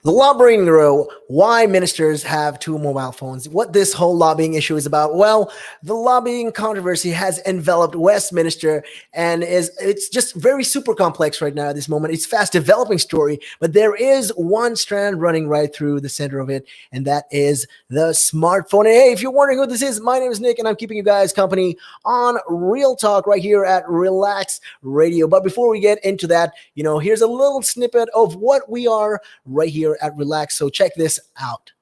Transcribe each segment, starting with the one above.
The lobbying row, why ministers have two mobile phones. What this whole lobbying issue is about? Well, the lobbying controversy has enveloped Westminster and it's just very super complex right now at this moment. It's fast developing story, but there is one strand running right through the center of it, and that is the smartphone. And hey, if you're wondering who this is, my name is Nick and I'm keeping you guys company on Real Talk right here at Relax Radio. But before we get into that, here's a little snippet of what we are right here at Relax. So check this out.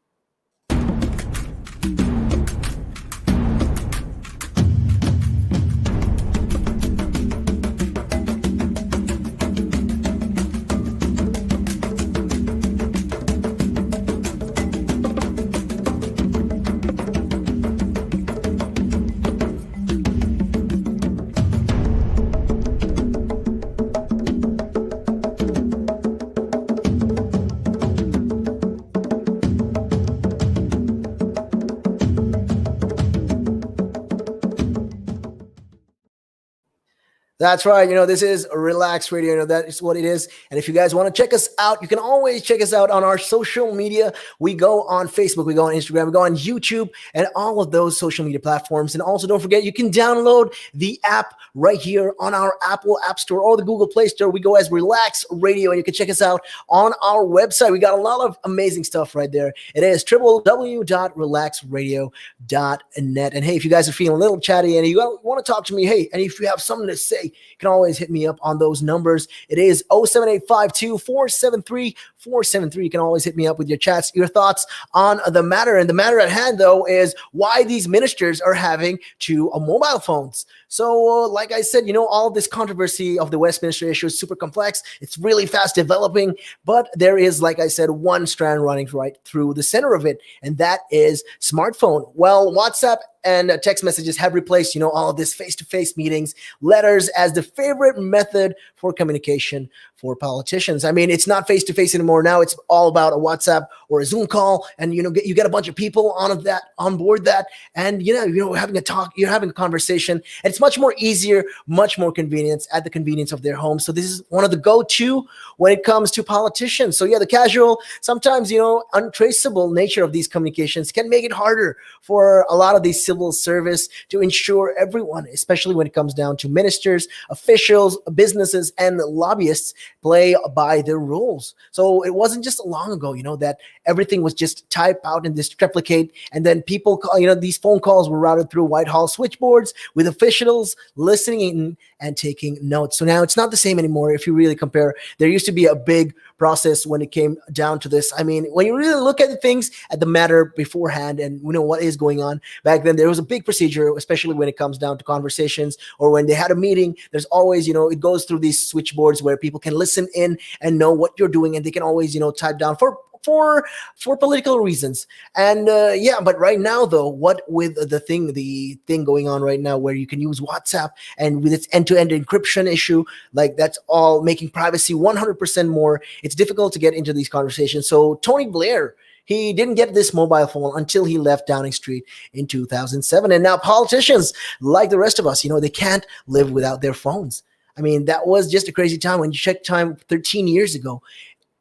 That's right. This is Relax Radio. That is what it is. And if you guys want to check us out, you can always check us out on our social media. We go on Facebook, we go on Instagram, we go on YouTube, and all of those social media platforms. And also, don't forget, you can download the app right here on our Apple App Store or the Google Play Store. We go as Relax Radio, and you can check us out on our website. We got a lot of amazing stuff right there. It is www.relaxradio.net. And hey, if you guys are feeling a little chatty and you want to talk to me, hey, and if you have something to say, you can always hit me up on those numbers. It is 07852-473-473. You can always hit me up with your chats, your thoughts on the matter. And the matter at hand, though, is why these ministers are having two mobile phones. So, like I said, all this controversy of the Westminster issue is super complex. It's really fast developing, but there is, like I said, one strand running right through the center of it, and that is smartphone. Well, WhatsApp and text messages have replaced, all of this face-to-face meetings, letters as the favorite method for communication for politicians. I mean, it's not face-to-face anymore. Now it's all about a WhatsApp or a Zoom call, and you get a bunch of people on board that, and having a talk, you're having a conversation, and it's much more easier, much more convenient at the convenience of their home. So this is one of the go-to when it comes to politicians. So the casual, sometimes untraceable nature of these communications can make it harder for a lot of these civil service to ensure everyone, especially when it comes down to ministers, officials, businesses, and lobbyists, play by their rules. So it wasn't just long ago, that everything was just type out in this triplicate, and then people call, these phone calls were routed through Whitehall switchboards with officials listening in and taking notes. So now it's not the same anymore. If you really compare, there used to be a big process when it came down to this. I mean, when you really look at the things at the matter beforehand and what is going on back then, there was a big procedure, especially when it comes down to conversations or when they had a meeting. There's always, it goes through these switchboards where people can listen in and know what you're doing, and they can always, type down for political reasons. And but right now, though, what with the thing going on right now where you can use WhatsApp and with its end-to-end encryption issue, like that's all making privacy 100% more. It's difficult to get into these conversations. So Tony Blair, he didn't get this mobile phone until he left Downing Street in 2007. And now politicians, like the rest of us, they can't live without their phones. I mean, that was just a crazy time. When you check time 13 years ago,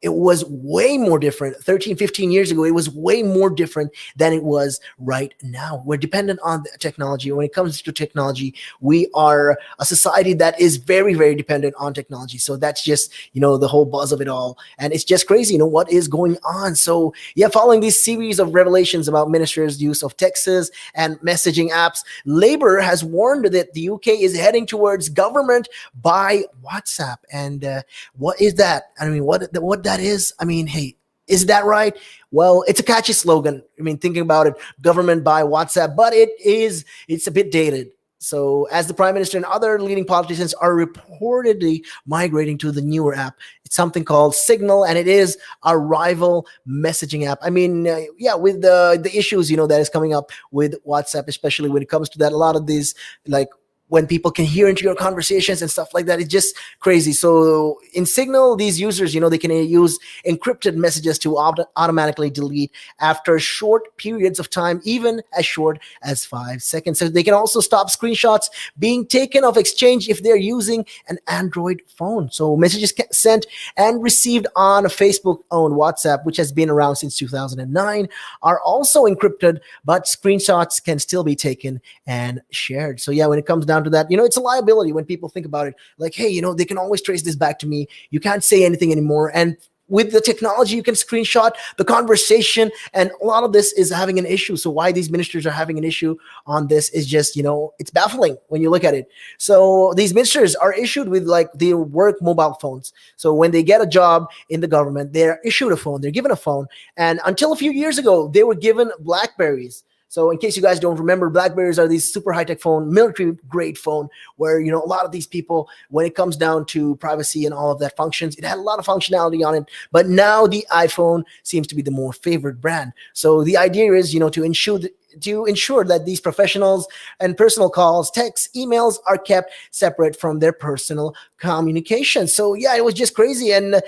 it was way more different. 13, 15 years ago, it was way more different than it was right now. We're dependent on the technology. When it comes to technology, we are a society that is very, very dependent on technology. So that's just, the whole buzz of it all. And it's just crazy, what is going on. So following these series of revelations about ministers' use of texts and messaging apps, Labour has warned that the UK is heading towards government by WhatsApp. And what is that? I mean, what that is, I mean, hey, is that right? Well, it's a catchy slogan. I mean, thinking about it, government by WhatsApp, but it's a bit dated. So as the Prime Minister and other leading politicians are reportedly migrating to the newer app, it's something called Signal, and it is a rival messaging app. I mean, with the issues, that is coming up with WhatsApp, especially when it comes to that, a lot of these, like, when people can hear into your conversations and stuff like that. It's just crazy. So in Signal, these users, they can use encrypted messages to automatically delete after short periods of time, even as short as 5 seconds. So they can also stop screenshots being taken of exchange if they're using an Android phone. So messages sent and received on a Facebook-owned WhatsApp, which has been around since 2009, are also encrypted, but screenshots can still be taken and shared. So yeah, when it comes down to that, it's a liability when people think about it. Like, hey, they can always trace this back to me. You can't say anything anymore. And with the technology, you can screenshot the conversation, and a lot of this is having an issue. So why these ministers are having an issue on this is just, it's baffling when you look at it. So these ministers are issued with like they work mobile phones. So when they get a job in the government, they're issued a phone, they're given a phone. And until a few years ago, they were given Blackberries. So in case you guys don't remember, Blackberries are these super high-tech phone, military grade phone, where, a lot of these people, when it comes down to privacy and all of that functions, it had a lot of functionality on it. But now the iPhone seems to be the more favored brand. So the idea is, to ensure that these professionals and personal calls, texts, emails are kept separate from their personal communication. So yeah, it was just crazy. And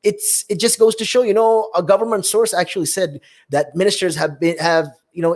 it just goes to show, a government source actually said that ministers have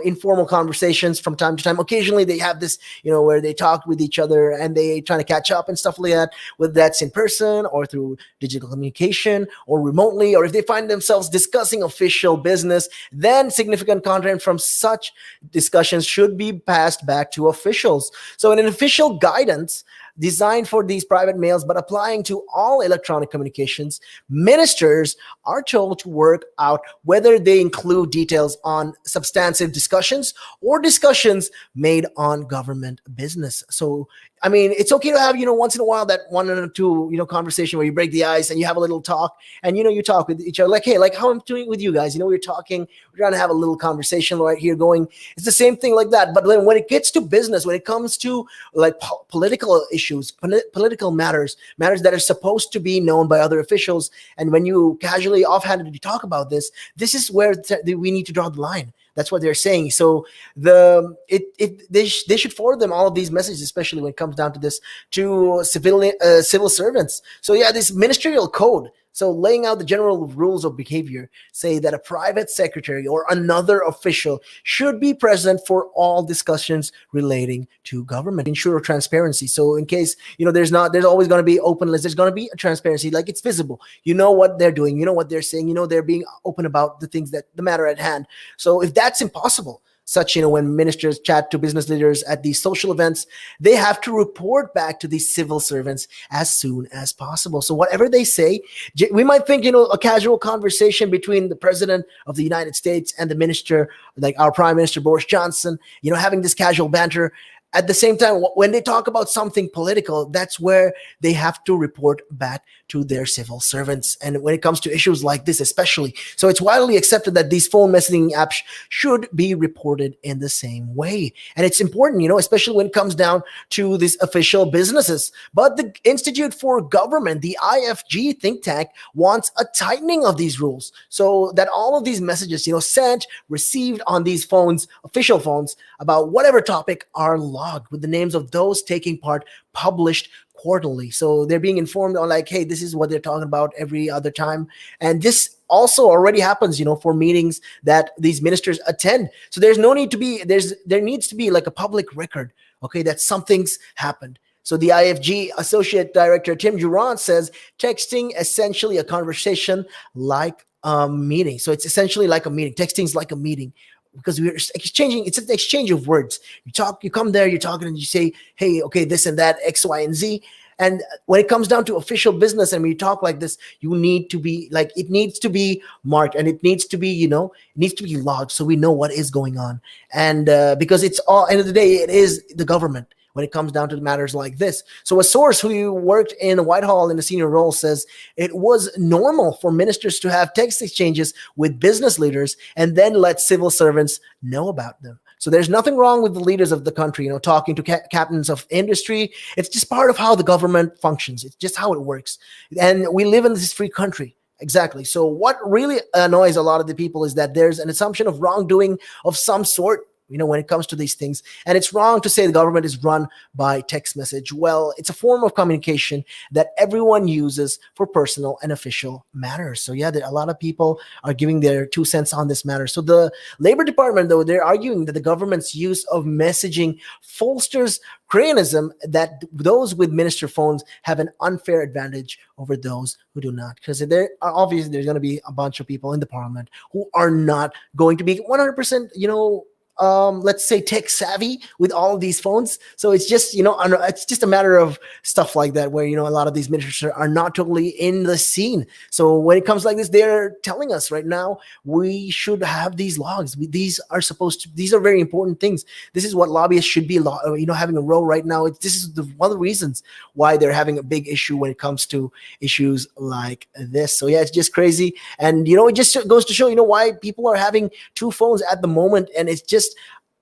informal conversations from time to time. Occasionally they have this, where they talk with each other and they trying to catch up and stuff like that, whether that's in person or through digital communication or remotely, or if they find themselves discussing official business, then significant content from such discussions should be passed back to officials. So in an official guidance designed for these private mails, but applying to all electronic communications, ministers are told to work out whether they include details on substantive discussions or discussions made on government business. So, I mean, it's okay to have, once in a while that one or two, conversation where you break the ice and you have a little talk and, you talk with each other like, hey, like how I'm doing with you guys, we're talking, we're trying to have a little conversation right here going. It's the same thing like that. But then when it gets to business, when it comes to like political issues, political matters that are supposed to be known by other officials, and when you casually offhandedly talk about this is where we need to draw the line. That's what they're saying. So they should forward them all of these messages, especially when it comes down to this, to civil servants. So yeah, this ministerial code, so laying out the general rules of behavior, say that a private secretary or another official should be present for all discussions relating to government, ensure transparency. So in case, there's always going to be open list, there's going to be a transparency, like it's visible. You know what they're doing, what they're saying, they're being open about the things that the matter at hand. So if that's impossible, such, when ministers chat to business leaders at these social events, they have to report back to these civil servants as soon as possible. So whatever they say, we might think, a casual conversation between the president of the United States and the minister, like our prime minister, Boris Johnson, having this casual banter. At the same time, when they talk about something political, that's where they have to report back to their civil servants. And when it comes to issues like this, especially, so it's widely accepted that these phone messaging apps should be reported in the same way. And it's important, especially when it comes down to these official businesses. But the Institute for Government, the IFG think tank, wants a tightening of these rules so that all of these messages, sent, received on these phones, official phones, about whatever topic are logged with the names of those taking part published quarterly. So they're being informed on like, hey, this is what they're talking about every other time. And this also already happens, for meetings that these ministers attend. So there's no need to be, there needs to be like a public record, okay, that something's happened. So the IFG Associate Director Tim Durant says texting essentially a conversation like a meeting. So it's essentially like a meeting. Texting is like a meeting, because we're exchanging, it's an exchange of words. You come there, you're talking, and you say, hey, okay, this and that, X, Y, and Z. And when it comes down to official business, and when you talk like this, you need to be like, it needs to be marked, and it needs to be, it needs to be logged, so we know what is going on. And because it's all, end of the day, it is the government when it comes down to matters like this. So a source who worked in the Whitehall in a senior role says it was normal for ministers to have text exchanges with business leaders and then let civil servants know about them. So there's nothing wrong with the leaders of the country, talking to captains of industry. It's just part of how the government functions. It's just how it works. And we live in this free country. Exactly. So what really annoys a lot of the people is that there's an assumption of wrongdoing of some sort when it comes to these things. And it's wrong to say the government is run by text message. Well, it's a form of communication that everyone uses for personal and official matters. So yeah, a lot of people are giving their 2 cents on this matter. So the Labor Department, though, they're arguing that the government's use of messaging fosters cronyism, that those with minister phones have an unfair advantage over those who do not. Because there are obviously there's going to be a bunch of people in the parliament who are not going to be 100%, let's say tech savvy with all of these phones. So it's just, it's just a matter of stuff like that where, a lot of these ministers are not totally in the scene. So when it comes like this, they're telling us right now, we should have these logs. These are very important things. This is what lobbyists should be, having a role right now. This is one of the reasons why they're having a big issue when it comes to issues like this. So yeah, it's just crazy. And, it just goes to show, why people are having two phones at the moment. And it's just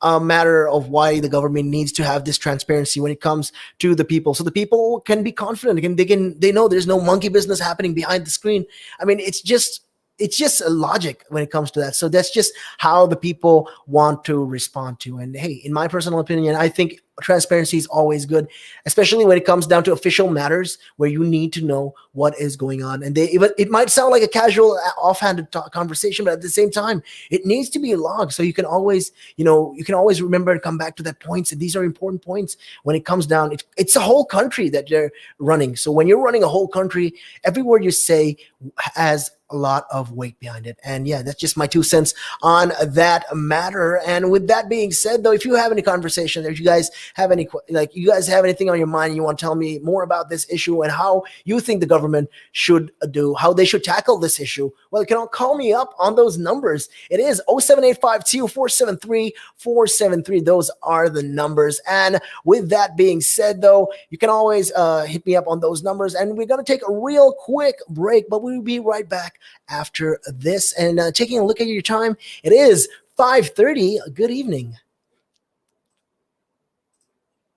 a matter of why the government needs to have this transparency when it comes to the people, so the people can be confident. They know there's no monkey business happening behind the screen. I mean, it's just a logic when it comes to that. So that's just how the people want to respond to. And hey, in my personal opinion, I think transparency is always good, especially when it comes down to official matters where you need to know what is going on. And it might sound like a casual, offhanded conversation, but at the same time, it needs to be logged so you can always, remember and come back to that points. And these are important points when it comes down. It's a whole country that they're running. So when you're running a whole country, every word you say has a lot of weight behind it. And yeah, that's just my 2 cents on that matter. And with that being said, though, if you have any conversation, if you guys have anything on your mind, and you want to tell me more about this issue and how you think the government should how they should tackle this issue, well, you can all call me up on those numbers. It is 07852 473 473. Those are the numbers. And with that being said, though, you can always hit me up on those numbers. And we're going to take a real quick break, but we'll be right back after this. And taking a look at your time, it is 5:30. Good evening.